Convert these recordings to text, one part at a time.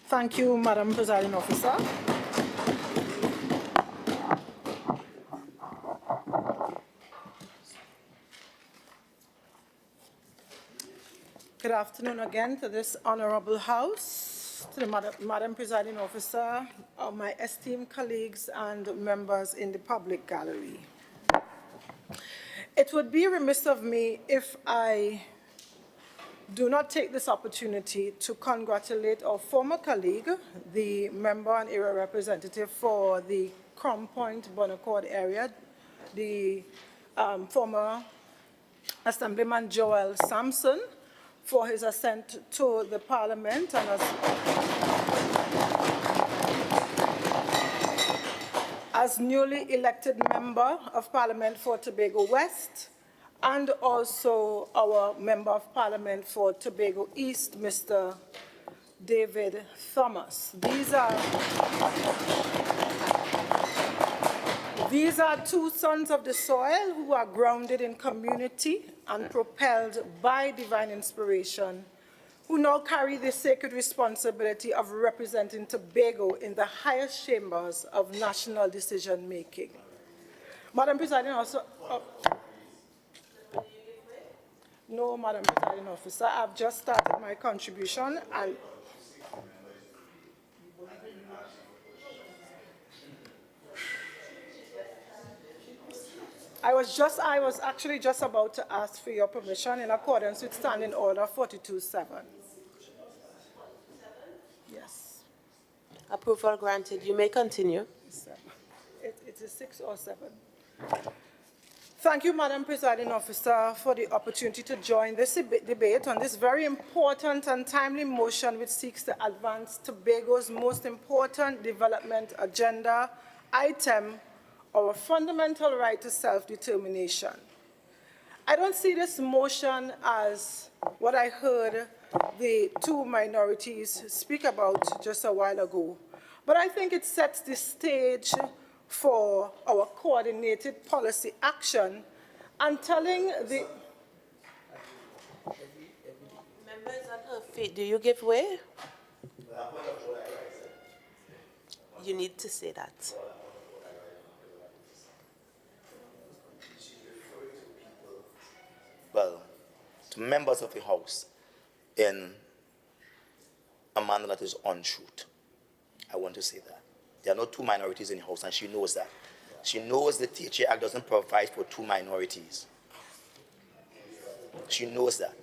Thank you, Madam Presiding Officer. Good afternoon again to this honorable House, to the Madam Presiding Officer, my esteemed colleagues and members in the public gallery. It would be remiss of me if I do not take this opportunity to congratulate our former colleague, the member and area representative for the Crown Point Bonaccord area, the former Assemblyman Joel Sampson, for his ascent to the Parliament and as newly elected member of Parliament for Tobago West, and also our Member of Parliament for Tobago East, Mr. David Thomas. These are two sons of the soil who are grounded in community and propelled by divine inspiration, who now carry the sacred responsibility of representing Tobago in the highest chambers of national decision-making. Madam Presiding Officer, no, Madam Presiding Officer, I've just started my contribution and I was actually just about to ask for your permission in accordance with Standing Order 42.7. Yes. Approval granted. You may continue. It is 6 or 7. Thank you, Madam Presiding Officer, for the opportunity to join this debate on this very important and timely motion which seeks to advance Tobago's most important development agenda item, our fundamental right to self-determination. I don't see this motion as what I heard the two minorities speak about just a while ago, but I think it sets the stage for our coordinated policy action and telling the members on her feet, do you give way? You need to say that. Well, to members of the House in a manner that is untruth. I want to say that. There are no two minorities in the House, and she knows that. She knows the THA Act doesn't provide for two minorities. She knows that.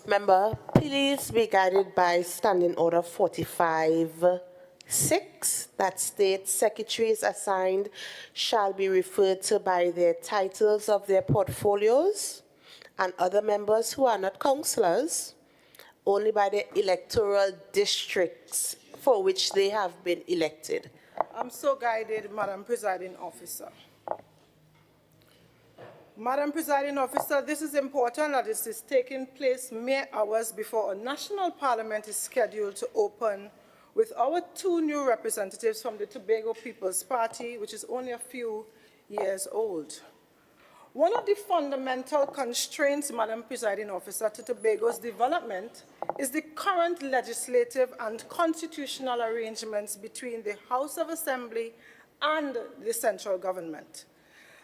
Member, please be guided by Standing Order 45.6 that states secretaries assigned shall be referred to by their titles of their portfolios, and other members who are not councillors only by the electoral districts for which they have been elected. I'm so guided, Madam Presiding Officer. Madam Presiding Officer, this is important that this is taking place mere hours before a national parliament is scheduled to open with our two new representatives from the Tobago People's Party, which is only a few years old. One of the fundamental constraints, Madam Presiding Officer, to Tobago's development is the current legislative and constitutional arrangements between the House of Assembly and the central government.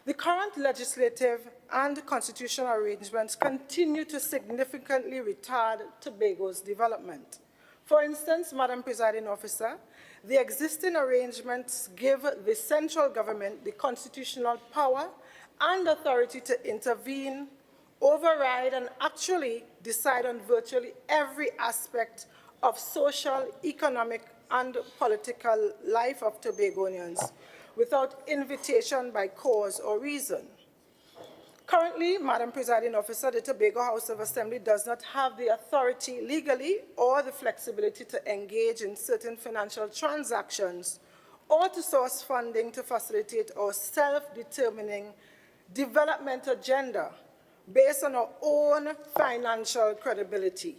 The current legislative and constitutional arrangements continue to significantly retard Tobago's development. For instance, Madam Presiding Officer, the existing arrangements give the central government the constitutional power and authority to intervene, override, and actually decide on virtually every aspect of social, economic, and political life of Tobagonians without invitation by cause or reason. Currently, Madam Presiding Officer, the Tobago House of Assembly does not have the authority legally or the flexibility to engage in certain financial transactions or to source funding to facilitate our self-determining development agenda based on our own financial credibility.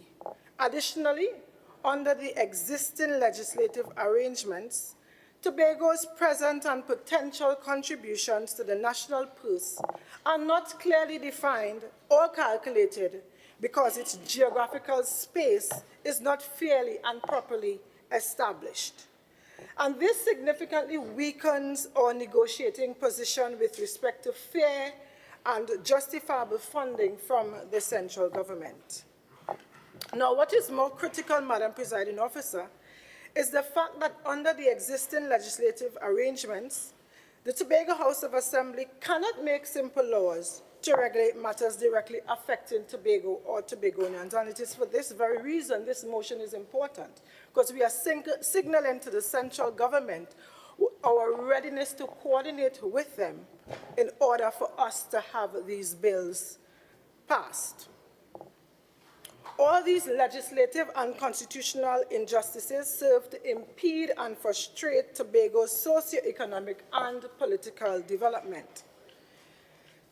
Additionally, under the existing legislative arrangements, Tobago's present and potential contributions to the national purse are not clearly defined or calculated because its geographical space is not fairly and properly established. And this significantly weakens our negotiating position with respect to fair and justifiable funding from the central government. Now, what is more critical, Madam Presiding Officer, is the fact that under the existing legislative arrangements, the Tobago House of Assembly cannot make simple laws to regulate matters directly affecting Tobago or Tobagonians. And it is for this very reason this motion is important, because we are signaling to the central government our readiness to coordinate with them in order for us to have these bills passed. All these legislative and constitutional injustices serve to impede and frustrate Tobago's socio-economic and political development.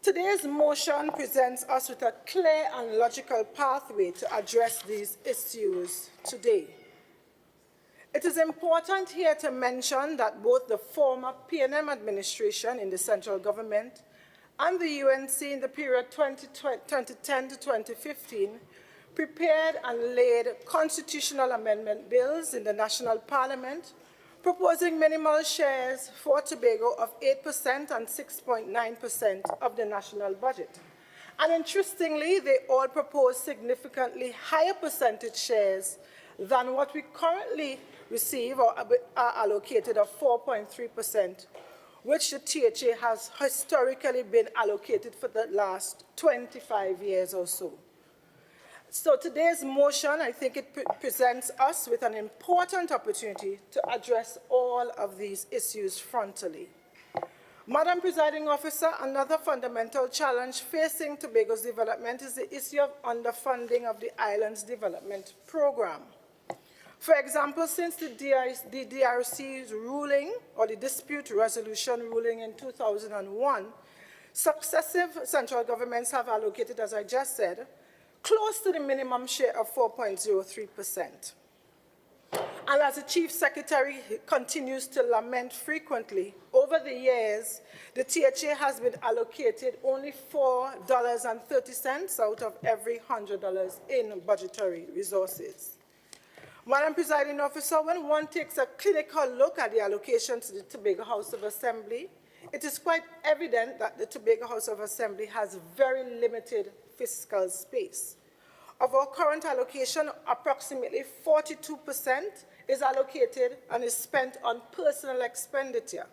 Today's motion presents us with a clear and logical pathway to address these issues today. It is important here to mention that both the former PNM administration in the central government and the UNC in the period 2010 to 2015 prepared and laid constitutional amendment bills in the national parliament proposing minimal shares for Tobago of 8% and 6.9% of the national budget. And interestingly, they all propose significantly higher percentage shares than what we currently receive or are allocated of 4.3%, which the THA has historically been allocated for the last 25 years or so. So today's motion, I think it presents us with an important opportunity to address all of these issues frontally. Madam Presiding Officer, another fundamental challenge facing Tobago's development is the issue of underfunding of the island's development program. For example, since the DRC's ruling, or the dispute resolution ruling in 2001, successive central governments have allocated, as I just said, close to the minimum share of 4.03%. And as the Chief Secretary continues to lament frequently, over the years, the THA has been allocated only $4.30 out of every $100 in budgetary resources. Madam Presiding Officer, when one takes a clinical look at the allocation to the Tobago House of Assembly, it is quite evident that the Tobago House of Assembly has very limited fiscal space. Of our current allocation, approximately 42% is allocated and is spent on personal expenditure.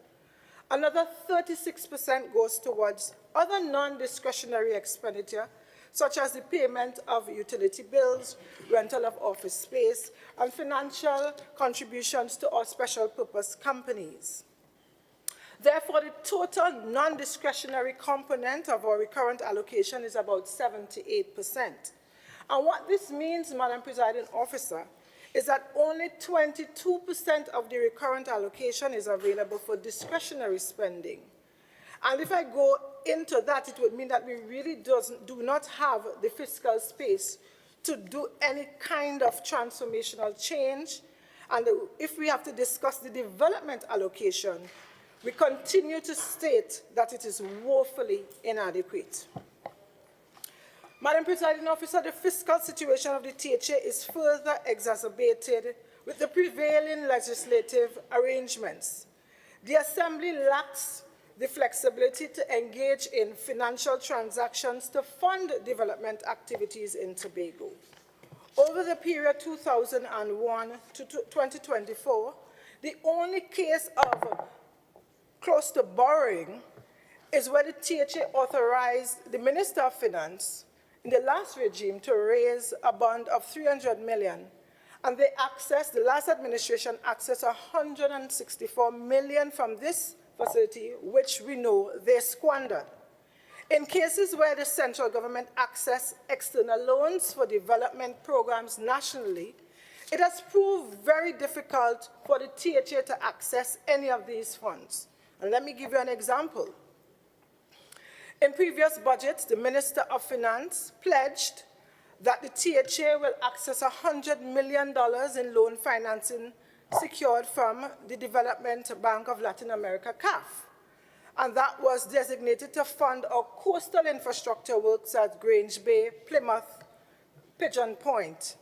Another 36% goes towards other non-discretionary expenditure, such as the payment of utility bills, rental of office space, and financial contributions to our special purpose companies. Therefore, the total non-discretionary component of our recurrent allocation is about 78%. And what this means, Madam Presiding Officer, is that only 22% of the recurrent allocation is available for discretionary spending. And if I go into that, it would mean that we really do not have the fiscal space to do any kind of transformational change. And if we have to discuss the development allocation, we continue to state that it is woefully inadequate. Madam Presiding Officer, the fiscal situation of the THA is further exacerbated with the prevailing legislative arrangements. The Assembly lacks the flexibility to engage in financial transactions to fund development activities in Tobago. Over the period 2001 to 2024, the only case of close to borrowing is where the THA authorized the Minister of Finance in the last regime to raise a bond of $300 million, and the last administration accessed $164 million from this facility, which we know they squandered. In cases where the central government accessed external loans for development programs nationally, it has proved very difficult for the THA to access any of these funds. And let me give you an example. In previous budgets, the Minister of Finance pledged that the THA will access $100 million in loan financing secured from the Development Bank of Latin America, CAF. And that was designated to fund our coastal infrastructure works at Grange Bay, Plymouth, Pigeon Point,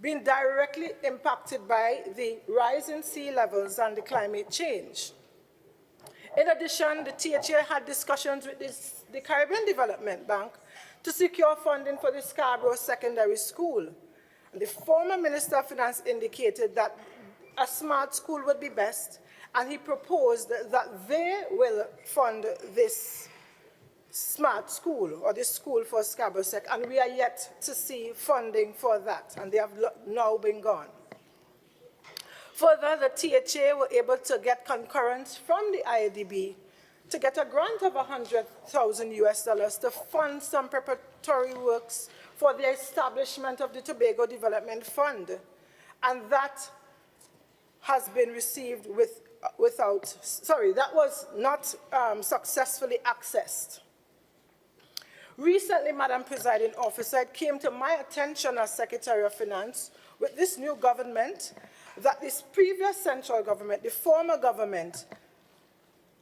being directly impacted by the rise in sea levels and the climate change. In addition, the THA had discussions with the Caribbean Development Bank to secure funding for the Scarborough Secondary School. The former Minister of Finance indicated that a smart school would be best, and he proposed that they will fund this smart school, or this school for Scarborough Sec, and we are yet to see funding for that, and they have now been gone. Further, the THA were able to get concurrence from the IADB to get a grant of $100,000 to fund some preparatory works for the establishment of the Tobago Development Fund, and that has been received that was not successfully accessed. Recently, Madam Presiding Officer, it came to my attention as Secretary of Finance with this new government that this previous central government, the former government,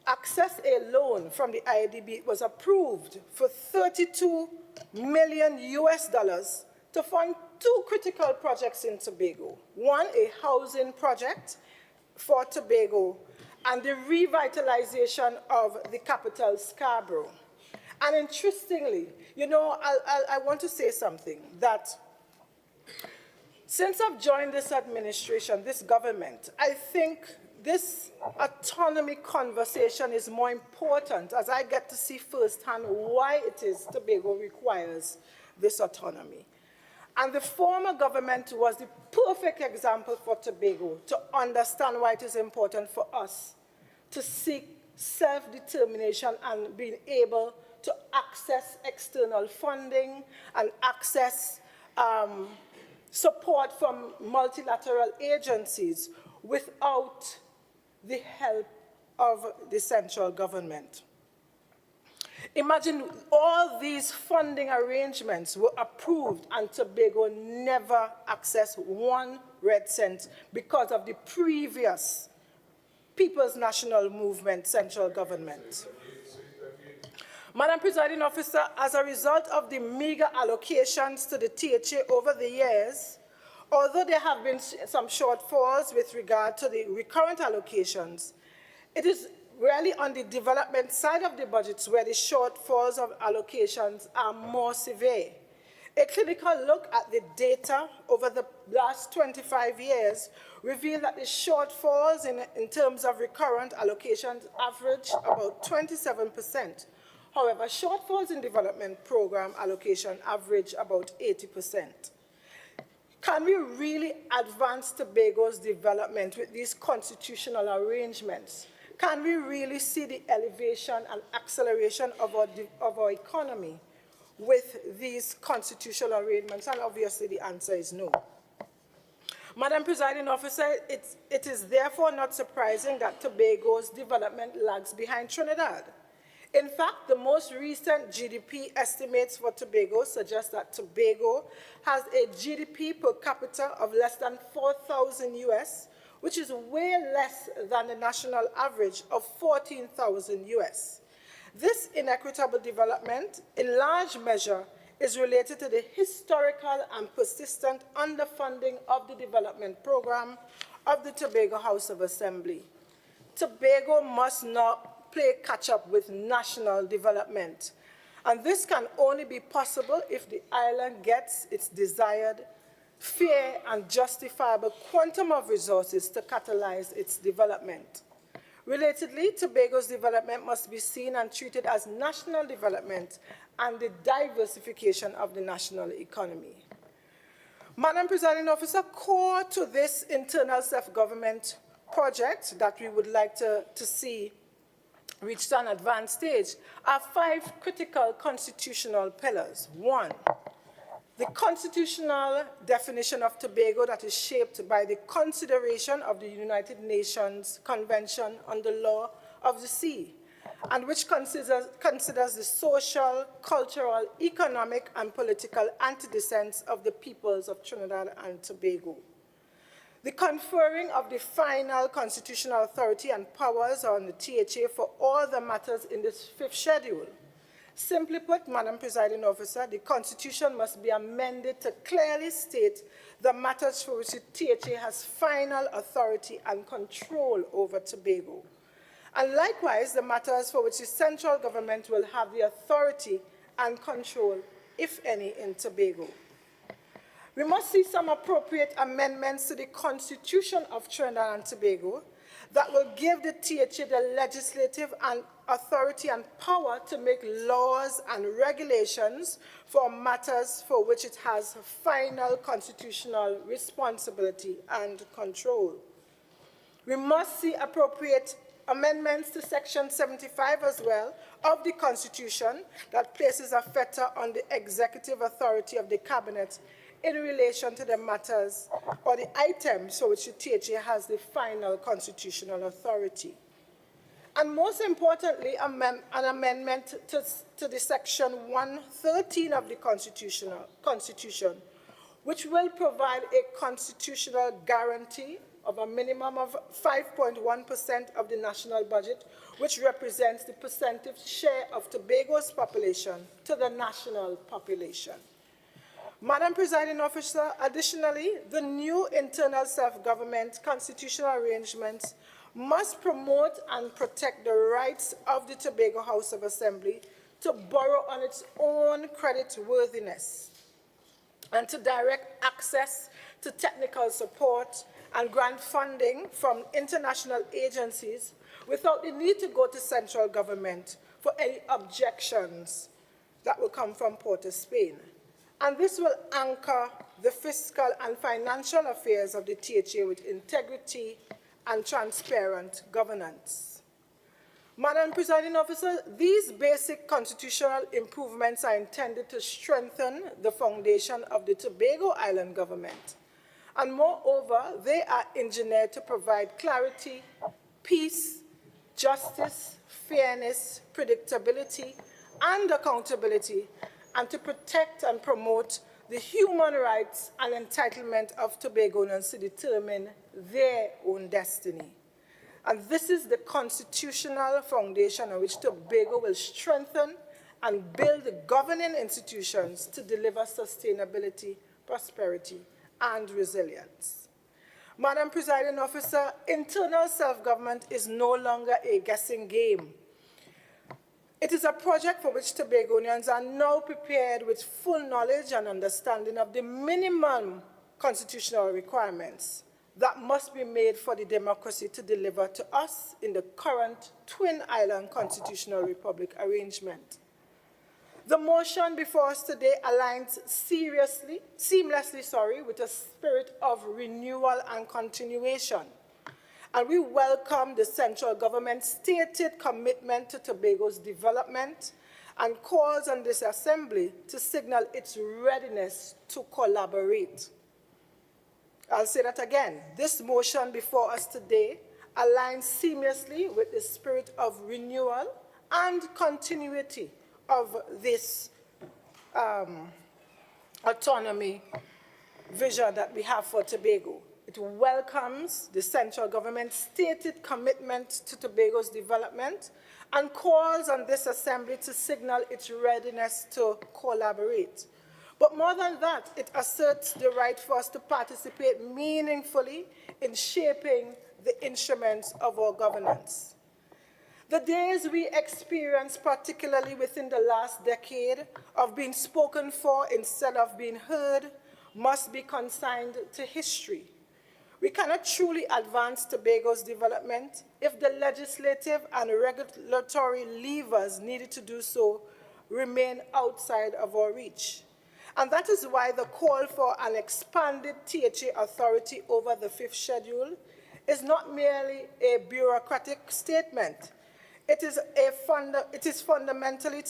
accessed a loan from the IADB. It was approved for $32 million to fund two critical projects in Tobago. One, a housing project for Tobago, and the revitalization of the capital, Scarborough. And interestingly, you know, I want to say something, that since I've joined this administration, this government, I think this autonomy conversation is more important as I get to see firsthand why it is Tobago requires this autonomy. And the former government was the perfect example for Tobago to understand why it is important for us to seek self-determination and being able to access external funding and access support from multilateral agencies without the help of the central government. Imagine all these funding arrangements were approved and Tobago never accessed 1 red cent because of the previous People's National Movement central government. Madam Presiding Officer, as a result of the meager allocations to the THA over the years, although there have been some shortfalls with regard to the recurrent allocations, it is really on the development side of the budgets where the shortfalls of allocations are more severe. A clinical look at the data over the last 25 years revealed that the shortfalls in terms of recurrent allocations average about 27%. However, shortfalls in development program allocation average about 80%. Can we really advance Tobago's development with these constitutional arrangements? Can we really see the elevation and acceleration of our economy with these constitutional arrangements? And obviously the answer is no. Madam Presiding Officer, it is therefore not surprising that Tobago's development lags behind Trinidad. In fact, the most recent GDP estimates for Tobago suggest that Tobago has a GDP per capita of less than 4,000 US, which is way less than the national average of 14,000 US. This inequitable development, in large measure, is related to the historical and persistent underfunding of the development program of the Tobago House of Assembly. Tobago must not play catch-up with national development. And this can only be possible if the island gets its desired, fair and justifiable quantum of resources to catalyze its development. Relatedly, Tobago's development must be seen and treated as national development and the diversification of the national economy. Madam Presiding Officer, core to this internal self-government project that we would like to see reached an advanced stage are 5 critical constitutional pillars. 1, the constitutional definition of Tobago that is shaped by the consideration of the United Nations Convention on the Law of the Sea, and which considers the social, cultural, economic, and political antecedents of the peoples of Trinidad and Tobago. The conferring of the final constitutional authority and powers on the THA for all the matters in this 5th schedule. Simply put, Madam Presiding Officer, the Constitution must be amended to clearly state the matters for which the THA has final authority and control over Tobago. And likewise, the matters for which the central government will have the authority and control, if any, in Tobago. We must see some appropriate amendments to the Constitution of Trinidad and Tobago that will give the THA the legislative and authority and power to make laws and regulations for matters for which it has final constitutional responsibility and control. We must see appropriate amendments to Section 75 as well of the Constitution that places a fetter on the executive authority of the Cabinet in relation to the matters or the items for which the THA has the final constitutional authority. And most importantly, an amendment to the Section 113 of the Constitution, which will provide a constitutional guarantee of a minimum of 5.1% of the national budget, which represents the percentage share of Tobago's population to the national population. Madam Presiding Officer, additionally, the new internal self-government constitutional arrangements must promote and protect the rights of the Tobago House of Assembly to borrow on its own creditworthiness and to direct access to technical support and grant funding from international agencies without the need to go to central government for any objections that will come from Port of Spain. And this will anchor the fiscal and financial affairs of the THA with integrity and transparent governance. Madam Presiding Officer, these basic constitutional improvements are intended to strengthen the foundation of the Tobago Island government. And moreover, they are engineered to provide clarity, peace, justice, fairness, predictability, and accountability, and to protect and promote the human rights and entitlement of Tobagonians to determine their own destiny. And this is the constitutional foundation on which Tobago will strengthen and build governing institutions to deliver sustainability, prosperity, and resilience. Madam Presiding Officer, internal self-government is no longer a guessing game. It is a project for which Tobagonians are now prepared with full knowledge and understanding of the minimum constitutional requirements that must be made for the democracy to deliver to us in the current Twin Island Constitutional Republic arrangement. The motion before us today aligns seamlessly with a spirit of renewal and continuation. And we welcome the central government's stated commitment to Tobago's development and calls on this Assembly to signal its readiness to collaborate. I'll say that again. This motion before us today aligns seamlessly with the spirit of renewal and continuity of this autonomy vision that we have for Tobago. It welcomes the central government's stated commitment to Tobago's development and calls on this Assembly to signal its readiness to collaborate. But more than that, it asserts the right for us to participate meaningfully in shaping the instruments of our governance. The days we experienced, particularly within the last decade, of being spoken for instead of being heard, must be consigned to history. We cannot truly advance Tobago's development if the legislative and regulatory levers needed to do so remain outside of our reach. And that is why the call for an expanded THA authority over the fifth schedule is not merely a bureaucratic statement. It is fundamentally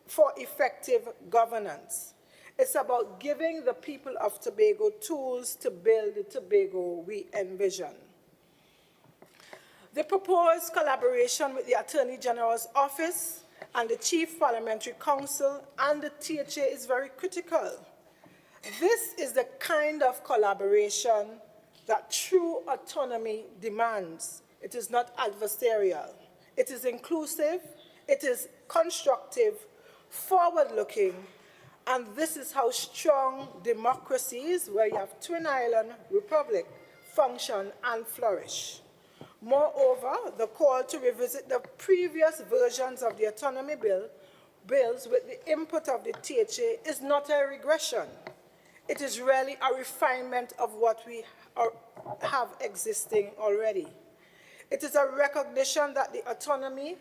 for effective governance. It's about giving the people of Tobago tools to build the Tobago we envision. The proposed collaboration with the Attorney General's Office and the Chief Parliamentary Council and the THA is very critical. This is the kind of collaboration that true autonomy demands. It is not adversarial. It is inclusive. It is constructive, forward-looking, and this is how strong democracies, where you have Twin Island Republic, function and flourish. Moreover, the call to revisit the previous versions of the autonomy bills with the input of the THA is not a regression. It is really a refinement of what we have existing already. It is a recognition that the autonomy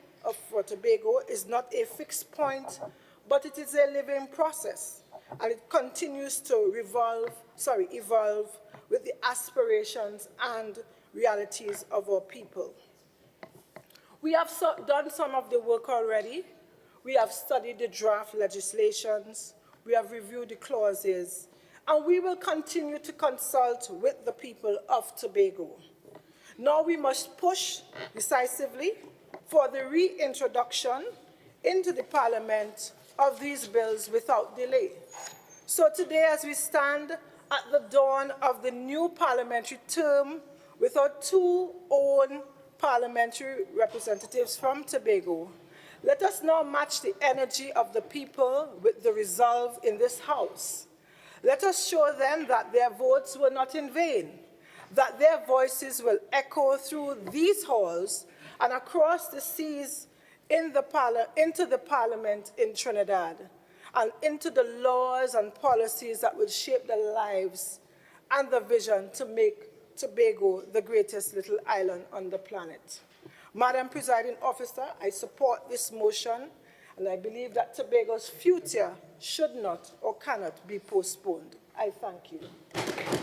for Tobago is not a fixed point, but it is a living process, and it continues to evolve with the aspirations and realities of our people. We have done some of the work already. We have studied the draft legislations. We have reviewed the clauses, and we will continue to consult with the people of Tobago. Now we must push decisively for the reintroduction into the Parliament of these bills without delay. So today, as we stand at the dawn of the new parliamentary term with our two own parliamentary representatives from Tobago, let us now match the energy of the people with the resolve in this House. Let us show them that their votes were not in vain, that their voices will echo through these halls and across the seas into the Parliament in Trinidad, and into the laws and policies that will shape the lives and the vision to make Tobago the greatest little island on the planet. Madam Presiding Officer, I support this motion, and I believe that Tobago's future should not or cannot be postponed. I thank you.